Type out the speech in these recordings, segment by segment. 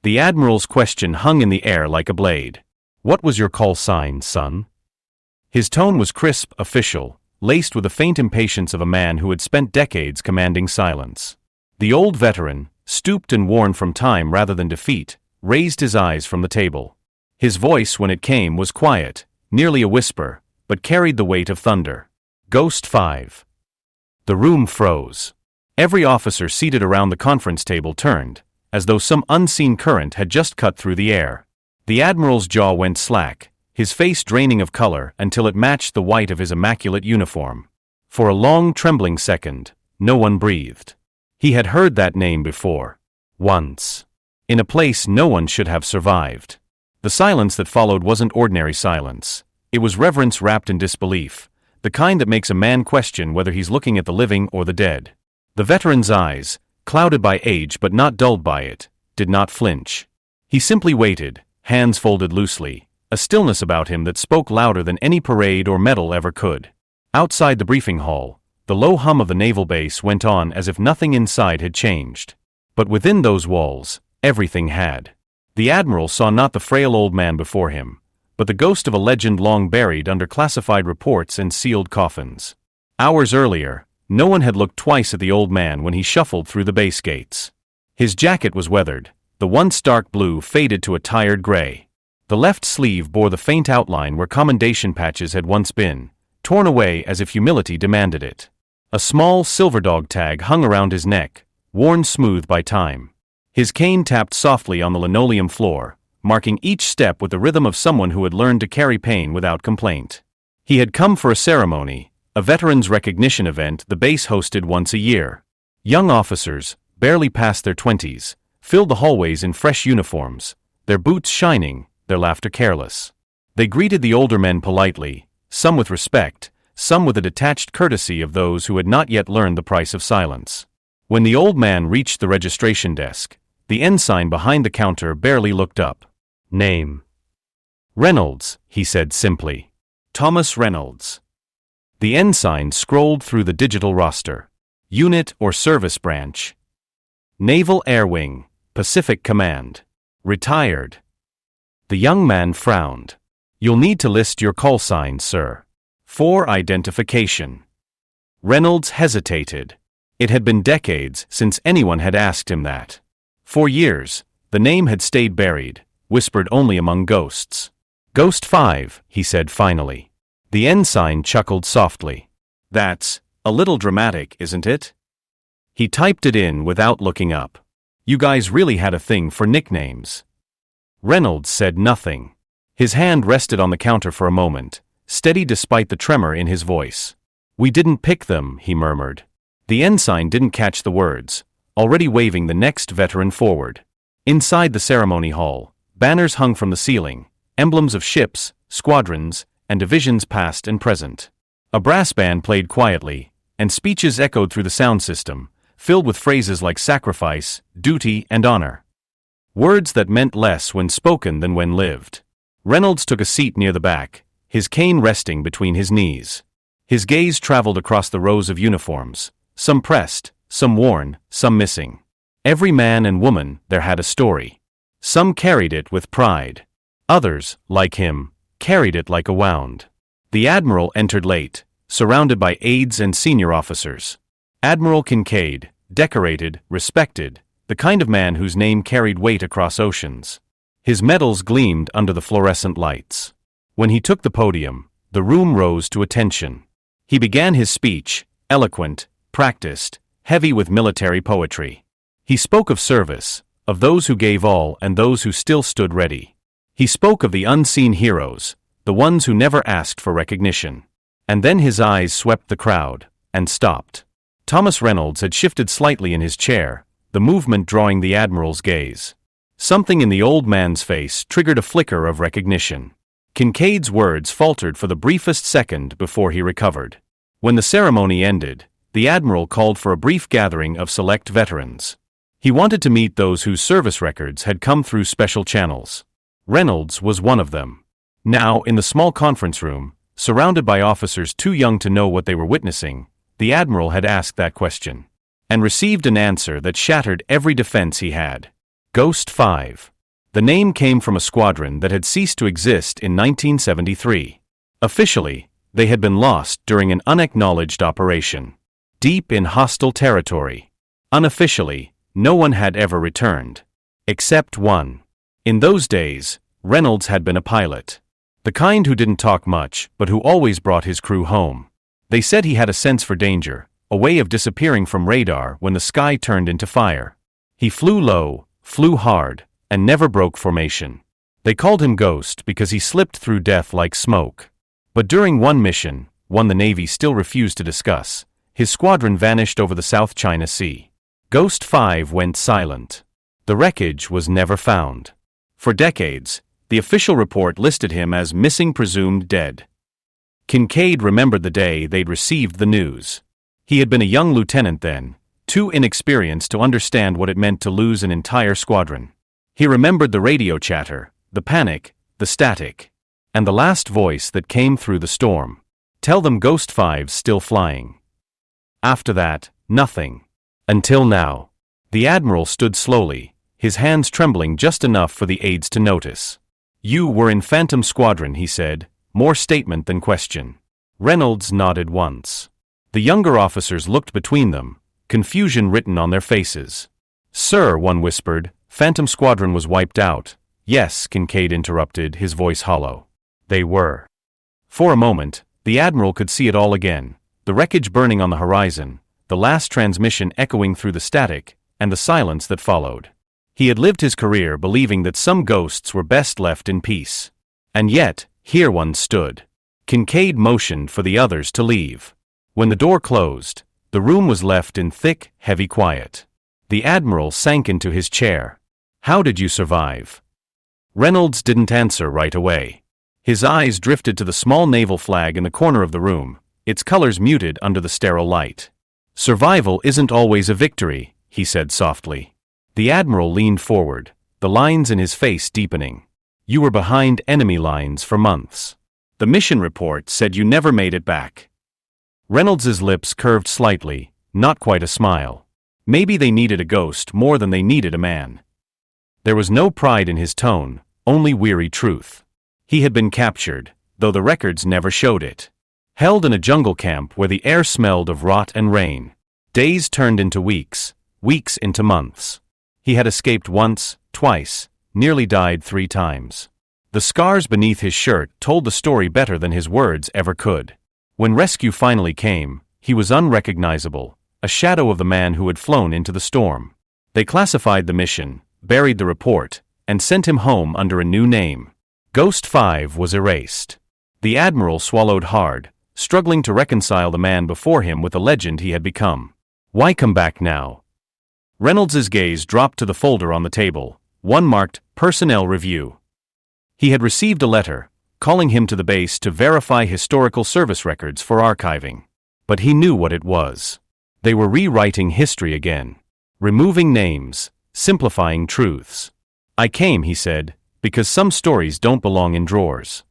The Admiral's question hung in the air like a blade. "What was your call sign, son?" His tone was crisp, official, laced with the faint impatience of a man who had spent decades commanding silence. The old veteran, stooped and worn from time rather than defeat, raised his eyes from the table. His voice, when it came, was quiet, nearly a whisper, but carried the weight of thunder. "Ghost 5. The room froze. Every officer seated around the conference table turned, as though some unseen current had just cut through the air. The Admiral's jaw went slack, his face draining of color until it matched the white of his immaculate uniform. For a long, trembling second, no one breathed. He had heard that name before. Once. In a place no one should have survived. The silence that followed wasn't ordinary silence. It was reverence wrapped in disbelief, the kind that makes a man question whether he's looking at the living or the dead. The veteran's eyes, clouded by age but not dulled by it, did not flinch. He simply waited, hands folded loosely, a stillness about him that spoke louder than any parade or medal ever could. Outside the briefing hall, the low hum of the naval base went on as if nothing inside had changed. But within those walls, everything had. The Admiral saw not the frail old man before him, but the ghost of a legend long buried under classified reports and sealed coffins. Hours earlier, no one had looked twice at the old man when he shuffled through the base gates. His jacket was weathered, the once dark blue faded to a tired gray. The left sleeve bore the faint outline where commendation patches had once been, torn away as if humility demanded it. A small silver dog tag hung around his neck, worn smooth by time. His cane tapped softly on the linoleum floor, marking each step with the rhythm of someone who had learned to carry pain without complaint. He had come for a ceremony, a veterans recognition event the base hosted once a year. Young officers, barely past their 20s, filled the hallways in fresh uniforms, their boots shining, their laughter careless. They greeted the older men politely, some with respect, some with a detached courtesy of those who had not yet learned the price of silence. When the old man reached the registration desk, the ensign behind the counter barely looked up. "Name?" "Reynolds," he said simply. "Thomas Reynolds." The ensign scrolled through the digital roster. "Unit or service branch?" "Naval Air Wing, Pacific Command. Retired." The young man frowned. "You'll need to list your call sign, sir. For identification." Reynolds hesitated. It had been decades since anyone had asked him that. For years, the name had stayed buried, whispered only among ghosts. "Ghost 5, he said finally. The ensign chuckled softly. "That's a little dramatic, isn't it?" He typed it in without looking up. "You guys really had a thing for nicknames." Reynolds said nothing. His hand rested on the counter for a moment, steady despite the tremor in his voice. "We didn't pick them," he murmured. The ensign didn't catch the words, already waving the next veteran forward. Inside the ceremony hall, banners hung from the ceiling, emblems of ships, squadrons, and divisions past and present. A brass band played quietly, and speeches echoed through the sound system, filled with phrases like sacrifice, duty, and honor. Words that meant less when spoken than when lived. Reynolds took a seat near the back, his cane resting between his knees. His gaze traveled across the rows of uniforms, some pressed, some worn, some missing. Every man and woman there had a story. Some carried it with pride. Others, like him, carried it like a wound. The Admiral entered late, surrounded by aides and senior officers. Admiral Kincaid, decorated, respected, the kind of man whose name carried weight across oceans. His medals gleamed under the fluorescent lights. When he took the podium, the room rose to attention. He began his speech, eloquent, practiced, heavy with military poetry. He spoke of service, of those who gave all and those who still stood ready. He spoke of the unseen heroes, the ones who never asked for recognition. And then his eyes swept the crowd, and stopped. Thomas Reynolds had shifted slightly in his chair, the movement drawing the Admiral's gaze. Something in the old man's face triggered a flicker of recognition. Kincaid's words faltered for the briefest second before he recovered. When the ceremony ended, the Admiral called for a brief gathering of select veterans. He wanted to meet those whose service records had come through special channels. Reynolds was one of them. Now, in the small conference room, surrounded by officers too young to know what they were witnessing, the Admiral had asked that question, and received an answer that shattered every defense he had. Ghost 5. The name came from a squadron that had ceased to exist in 1973. Officially, they had been lost during an unacknowledged operation, deep in hostile territory. Unofficially, no one had ever returned. Except one. In those days, Reynolds had been a pilot. The kind who didn't talk much, but who always brought his crew home. They said he had a sense for danger, a way of disappearing from radar when the sky turned into fire. He flew low, flew hard, and never broke formation. They called him Ghost because he slipped through death like smoke. But during one mission, one the Navy still refused to discuss, his squadron vanished over the South China Sea. Ghost 5 went silent. The wreckage was never found. For decades, the official report listed him as missing presumed dead. Kincaid remembered the day they'd received the news. He had been a young lieutenant then, too inexperienced to understand what it meant to lose an entire squadron. He remembered the radio chatter, the panic, the static, and the last voice that came through the storm. Tell them Ghost 5's still flying. After that, nothing. Until now. The Admiral stood slowly, his hands trembling just enough for the aides to notice. You were in Phantom Squadron, he said, more statement than question. Reynolds nodded once. The younger officers looked between them, confusion written on their faces. Sir, one whispered, Phantom Squadron was wiped out. Yes, Kincaid interrupted, his voice hollow. They were. For a moment, the Admiral could see it all again, the wreckage burning on the horizon, the last transmission echoing through the static, and the silence that followed. He had lived his career believing that some ghosts were best left in peace. And yet, here one stood. Kincaid motioned for the others to leave. When the door closed, the room was left in thick, heavy quiet. The Admiral sank into his chair. How did you survive? Reynolds didn't answer right away. His eyes drifted to the small naval flag in the corner of the room, its colors muted under the sterile light. Survival isn't always a victory, he said softly. The Admiral leaned forward, the lines in his face deepening. You were behind enemy lines for months. The mission report said you never made it back. Reynolds's lips curved slightly, not quite a smile. Maybe they needed a ghost more than they needed a man. There was no pride in his tone, only weary truth. He had been captured, though the records never showed it. Held in a jungle camp where the air smelled of rot and rain. Days turned into weeks, weeks into months. He had escaped once, twice, nearly died 3 times. The scars beneath his shirt told the story better than his words ever could. When rescue finally came, he was unrecognizable, a shadow of the man who had flown into the storm. They classified the mission, buried the report, and sent him home under a new name. Ghost 5 was erased. The Admiral swallowed hard, struggling to reconcile the man before him with the legend he had become. Why come back now? Reynolds's gaze dropped to the folder on the table, one marked Personnel Review. He had received a letter, calling him to the base to verify historical service records for archiving. But he knew what it was. They were rewriting history again. Removing names, simplifying truths. I came, he said, because some stories don't belong in drawers.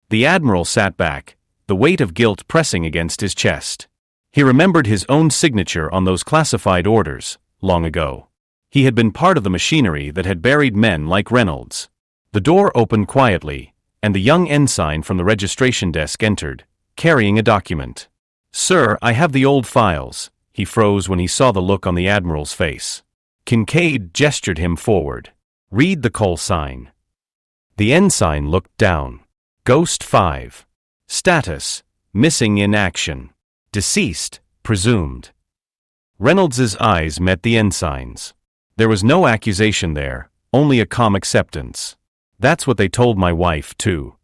The Admiral sat back, the weight of guilt pressing against his chest. He remembered his own signature on those classified orders, long ago. He had been part of the machinery that had buried men like Reynolds. The door opened quietly, and the young ensign from the registration desk entered, carrying a document. Sir, I have the old files. He froze when he saw the look on the Admiral's face. Kincaid gestured him forward. Read the call sign. The ensign looked down. Ghost 5. Status: missing in action. Deceased, presumed. Reynolds's eyes met the ensign's. There was no accusation there, only a calm acceptance. That's what they told my wife, too.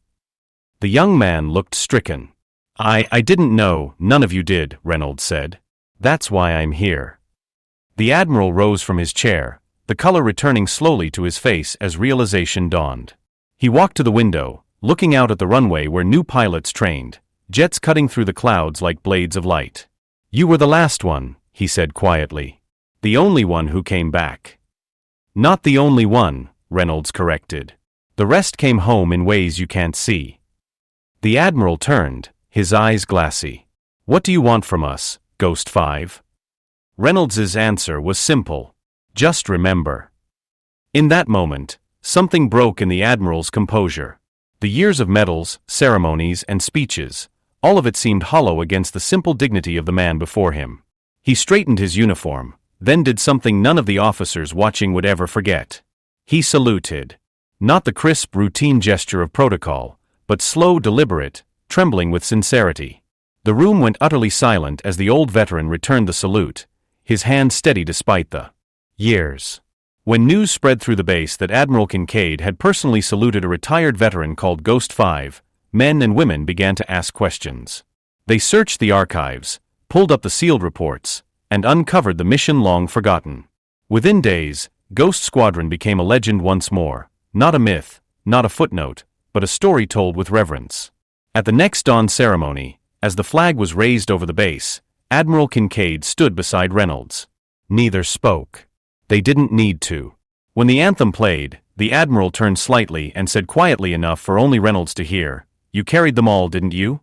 The young man looked stricken. I didn't know, none of you did, Reynolds said. That's why I'm here. The Admiral rose from his chair, the color returning slowly to his face as realization dawned. He walked to the window, looking out at the runway where new pilots trained, jets cutting through the clouds like blades of light. You were the last one, he said quietly. The only one who came back. Not the only one, Reynolds corrected. The rest came home in ways you can't see. The Admiral turned, his eyes glassy. What do you want from us, Ghost 5? Reynolds's answer was simple. Just remember. In that moment, something broke in the Admiral's composure. The years of medals, ceremonies, and speeches, all of it seemed hollow against the simple dignity of the man before him. He straightened his uniform, then did something none of the officers watching would ever forget. He saluted. Not the crisp, routine gesture of protocol, but slow, deliberate, trembling with sincerity. The room went utterly silent as the old veteran returned the salute, his hand steady despite the years. When news spread through the base that Admiral Kincaid had personally saluted a retired veteran called Ghost 5, men and women began to ask questions. They searched the archives, pulled up the sealed reports, and uncovered the mission long forgotten. Within days, Ghost Squadron became a legend once more, not a myth, not a footnote, but a story told with reverence. At the next dawn ceremony, as the flag was raised over the base, Admiral Kincaid stood beside Reynolds. Neither spoke. They didn't need to. When the anthem played, the Admiral turned slightly and said quietly enough for only Reynolds to hear, "You carried them all, didn't you?"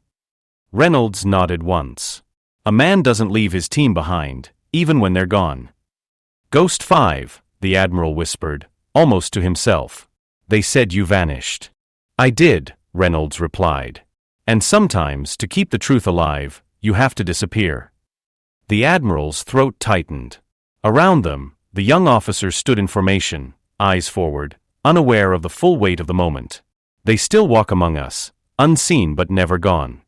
Reynolds nodded once. A man doesn't leave his team behind, even when they're gone. "Ghost 5, the Admiral whispered, almost to himself. "They said you vanished." "I did," Reynolds replied. "And sometimes, to keep the truth alive, you have to disappear." The Admiral's throat tightened. Around them, the young officers stood in formation, eyes forward, unaware of the full weight of the moment. They still walk among us, unseen but never gone.